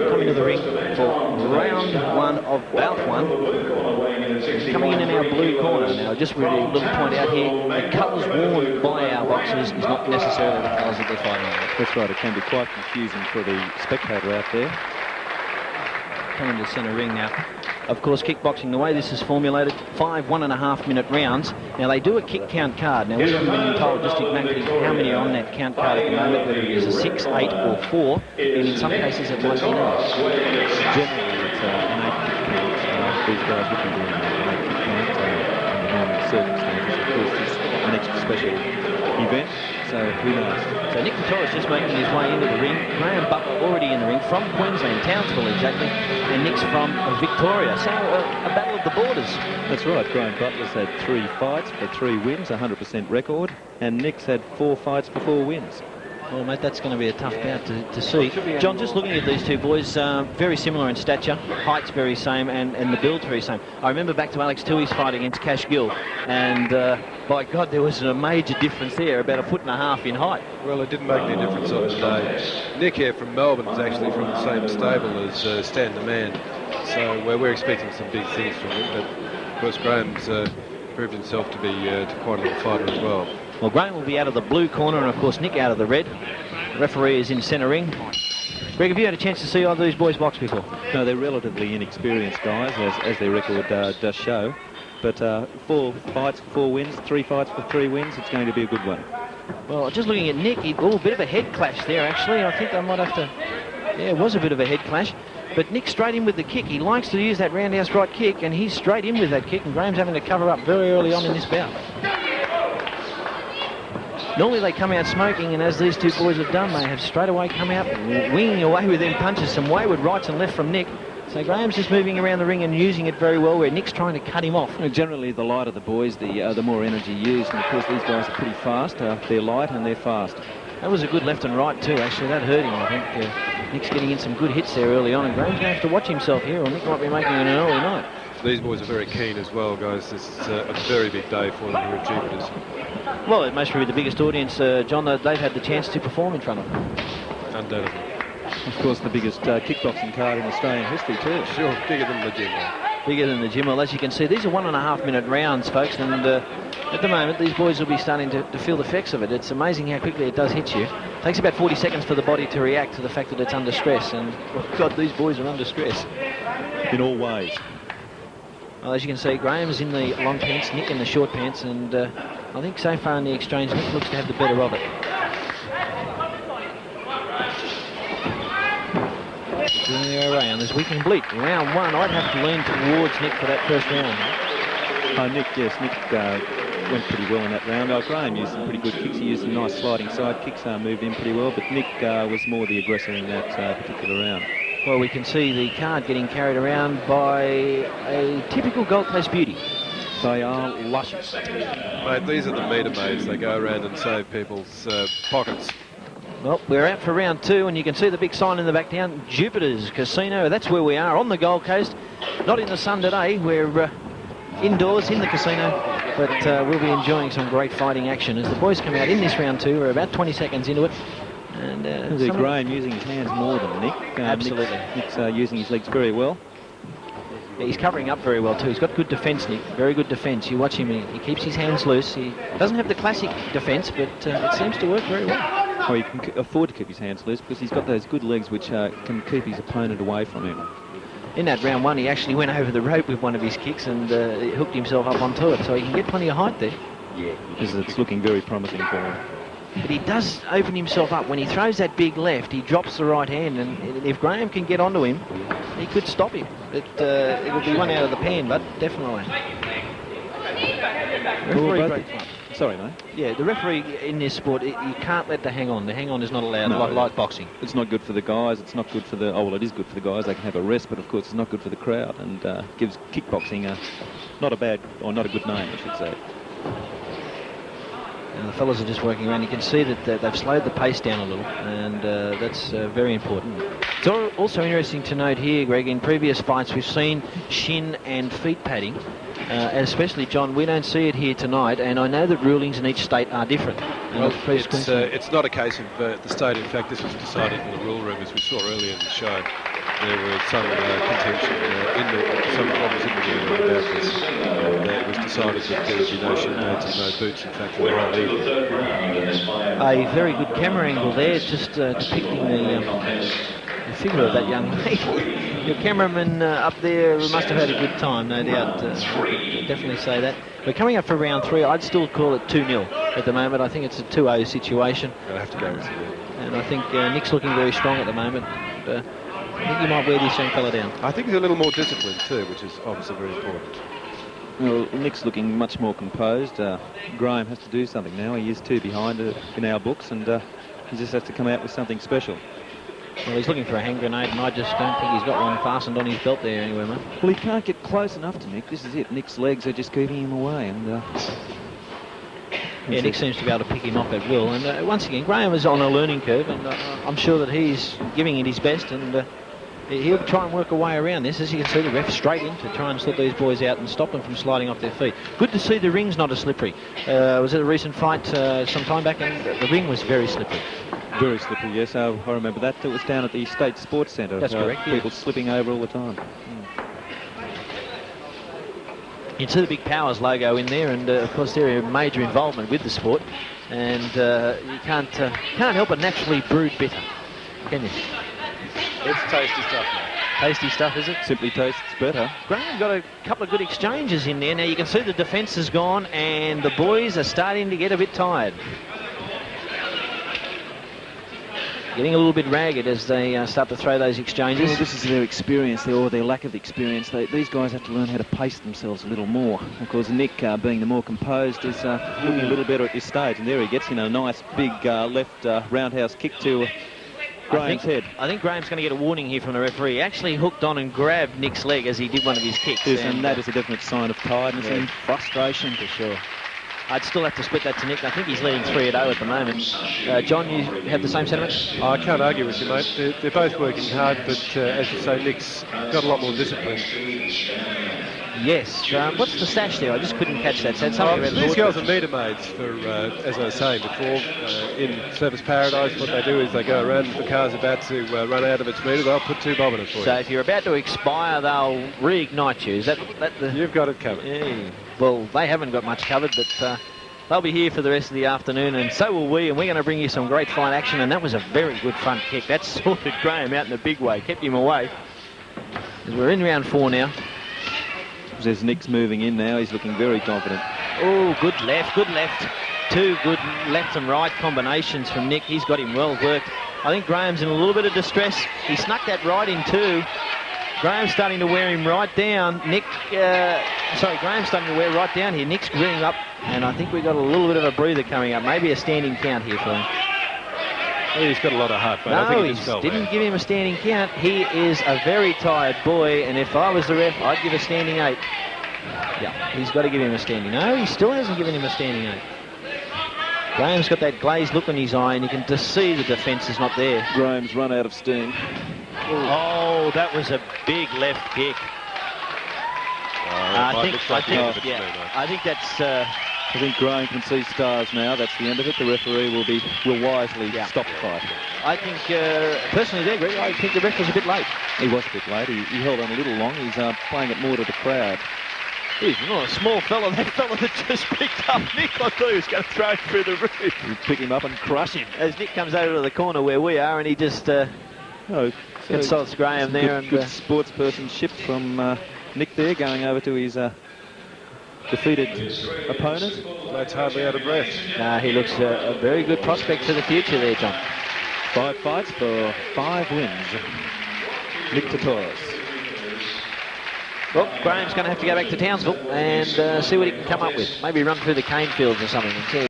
coming to the ring for round one of bout one. Coming in our blue corner. Now, just a little point out here, the colours worn by our boxers is not necessarily the colours that they're fighting in. That's right, it can be quite confusing for the spectator out there. Coming to the centre ring now. Of course, kickboxing, the way this is formulated, 5 1.5-minute rounds. Now, they do a kick count card. Now, we haven't been told just exactly how many are on that count card at the moment, whether it is a 6, 8 or 4, and in some cases it might be 9. Generally, it's an 8 kick count. These guys would be doing an 8 kick count under normal circumstances. Of course, this is an extra special event, so who knows. So Nick Tetoros just making his way into the ring. Graham Butler already in the ring from Queensland, Townsville exactly, and Nick's from Victoria. So a battle of the borders. That's right. Graham Butler's had 3 fights for 3 wins, 100% record, and Nick's had 4 fights for 4 wins. Well, mate, that's going to be a tough bout to see. John, just looking at these two boys, very similar in stature, height's very same, and the build's very same. I remember back to Alex Tui's fight against Cash Gill, and by God, there was a major difference there, about 1.5 foot in height. Well, it didn't make any difference on the day. Nick here from Melbourne is actually from the same stable as Stan the Man, so we're expecting some big things from him, but of course Graham's proved himself to be quite a little fighter as well. Well, Graham will be out of the blue corner, and of course Nick out of the red. The referee is in centre ring. Greg, have you had a chance to see either of these boys box before? No, they're relatively inexperienced guys, as their record does show. But 4 fights for 4 wins, 3 fights for 3 wins, it's going to be a good one. Well, just looking at Nick, a bit of a head clash there, actually. I think they might have to... Yeah, it was a bit of a head clash. But Nick straight in with the kick. He likes to use that roundhouse right kick, and he's straight in with that kick, and Graham's having to cover up very early on in this bout. Normally they come out smoking, and as these two boys have done, they have straight away come out winging away with them punches. Some wayward rights and left from Nick. So Graham's just moving around the ring and using it very well, where Nick's trying to cut him off. Generally, the lighter the boys, the more energy used. And of course, these guys are pretty fast. They're light and they're fast. That was a good left and right too, actually. That hurt him, I think. Nick's getting in some good hits there early on, and Graham's going to have to watch himself here, or Nick might be making an early night. These boys are very keen as well, guys. This is a very big day for them here at Jupiter's. Well, it must be the biggest audience, John, that they've had the chance to perform in front of. Undoubtedly. Of course, the biggest kickboxing card in Australian history too. Sure, bigger than the gym. Bigger than the gym. Well, as you can see, these are 1.5-minute rounds, folks, and at the moment, these boys will be starting to feel the effects of it. It's amazing how quickly it does hit you. It takes about 40 seconds for the body to react to the fact that it's under stress, and God, these boys are under stress. In all ways. Well, as you can see, Graham's in the long pants, Nick in the short pants, and I think so far in the exchange, Nick looks to have the better of it. Doing the round as we complete round 1. I'd have to lean towards Nick for that first round. Nick went pretty well in that round. Graham used some pretty good kicks. He used some nice sliding side kicks, moved in pretty well, but Nick was more the aggressor in that particular round. Well, we can see the card getting carried around by a typical Gold Coast beauty. They are luscious. Mate, these are the meter maids. They go around and save people's pockets. Well, we're out for round 2, and you can see the big sign in the back down, Jupiter's Casino. That's where we are, on the Gold Coast. Not in the sun today. We're indoors in the casino, but we'll be enjoying some great fighting action as the boys come out in this round 2. We're about 20 seconds into it. And Graham using his hands more than Nick. Absolutely. Nick's using his legs very well. Yeah, he's covering up very well too. He's got good defence, Nick. Very good defence. You watch him, he keeps his hands loose. He doesn't have the classic defence, but it seems to work very well. Oh, he can afford to keep his hands loose because he's got those good legs which can keep his opponent away from him. In that round 1, he actually went over the rope with one of his kicks and hooked himself up onto it, so he can get plenty of height there. Yeah, it's looking very promising for him. But he does open himself up. When he throws that big left, he drops the right hand, and if Graham can get onto him, he could stop him. It would be one out of the pan, but definitely. Sorry, mate. Yeah, the referee in this sport, you can't let the hang on. The hang on is not allowed, like boxing. It's not good for the guys. It's not good for the... Oh, well, it is good for the guys. They can have a rest, but of course it's not good for the crowd, and gives kickboxing not a good name, I should say. And the fellas are just working around. You can see that they've slowed the pace down a little, and that's very important. It's also interesting to note here, Greg, in previous fights we've seen shin and feet padding, and especially, John, we don't see it here tonight, and I know that rulings in each state are different. Well, it's not a case of the state. In fact, this was decided in the rule room, as we saw earlier in the show. there was some contention some problems in the room about this. It was decided that there would be no shin pads and no boots, in fact, for the whole evening. A very good camera angle there, just depicting the figure of that young lady. Your cameraman up there must have had a good time, no doubt. Definitely say that. We're coming up for round 3. I'd still call it 2-0 at the moment. I think it's a 2-0 situation. I'll have to go with you. And I think Nick's looking very strong at the moment. I think he might wear this young fella down. I think he's a little more disciplined too, which is obviously very important. Well, Nick's looking much more composed. Graham has to do something now. He is 2 behind in our books, and he just has to come out with something special. Well, he's looking for a hand grenade, and I just don't think he's got one fastened on his belt there anywhere, mate. Well, he can't get close enough to Nick. This is it. Nick's legs are just keeping him away, and Nick seems to be able to pick him up at will. And once again, Graham is on a learning curve, and I'm sure that he's giving it his best, and he'll try and work a way around this. As you can see, the ref straight in to try and sort these boys out and stop them from sliding off their feet. Good to see the ring's not as slippery. Was it a recent fight some time back, and the ring was very slippery. very slippery, yes. I remember that. It was down at the State Sports Centre. That's correct, People yes. slipping over all the time. You can see the big Powers logo in there, and of course they're a major involvement with the sport, and you can't help but naturally brood bitter, can you? It's tasty stuff, mate. Tasty stuff, is it? Simply tastes better. Graham got a couple of good exchanges in there. Now you can see the defence has gone, and the boys are starting to get a bit tired. Getting a little bit ragged as they start to throw those exchanges. Well, this is their experience, or their lack of experience. These guys have to learn how to pace themselves a little more. Of course, Nick, being the more composed, is looking a little better at this stage. And there he gets, a nice big left roundhouse kick to Graham's head. I think Graham's going to get a warning here from the referee. He actually hooked on and grabbed Nick's leg as he did one of his kicks. Yes, and that is a definite sign of tiredness and frustration for sure. I'd still have to split that to Nick. I think he's leading 3-0 at the moment. John, you have the same sentiment? I can't argue with you, mate. They're both working hard, but as you say, Nick's got a lot more discipline. Yes. What's the stash there? I just couldn't catch that. These girls are meter maids for, as I was saying before, in Service Paradise, what they do is they go around, if the car's about to run out of its meter, they'll put 2 bob in it for you. So if you're about to expire, they'll reignite you. Is that the... You've got it covered. Yeah. Well, they haven't got much covered, but they'll be here for the rest of the afternoon, and so will we, and we're going to bring you some great fight action, and that was a very good front kick. That sorted Graham out in a big way, kept him away. As we're in round 4 now. As Nick's moving in now, he's looking very confident. Oh, good left, good left. 2 good left and right combinations from Nick. He's got him well worked. I think Graham's in a little bit of distress. He snuck that right in too. Graham's starting to wear him right down. Graham's starting to wear right down here. Nick's rearing up, and I think we've got a little bit of a breather coming up. Maybe a standing count here for him. Well, he's got a lot of heart, but no, I think he he just fell didn't down. give him a standing count. He is a very tired boy, and if I was the ref, I'd give a standing 8. Yeah, he's got to give him a standing. No, he still hasn't given him a standing 8. Graham's got that glazed look in his eye, and you can just see the defence is not there. Graham's run out of steam. Oh, that was a big left kick. I think Graham can see stars now. That's the end of it. The referee will wisely stop the fight. I think, personally there, Greg, I think the ref was a bit late. He was a bit late. He held on a little long. He's playing it more to the crowd. He's not a small fella. That fella that just picked up Nick, I thought he was going to throw him through the roof. He'll pick him up and crush him. As Nick comes over to the corner where we are, and he just consults Graham there. Good sportspersonship from Nick there, going over to his defeated opponent. That's hardly out of breath. He looks a very good prospect for the future there, John. 5 fights for 5 wins. Nick Tetoros. Well, Graham's going to have to go back to Townsville and see what he can come up with. Maybe run through the cane fields or something and see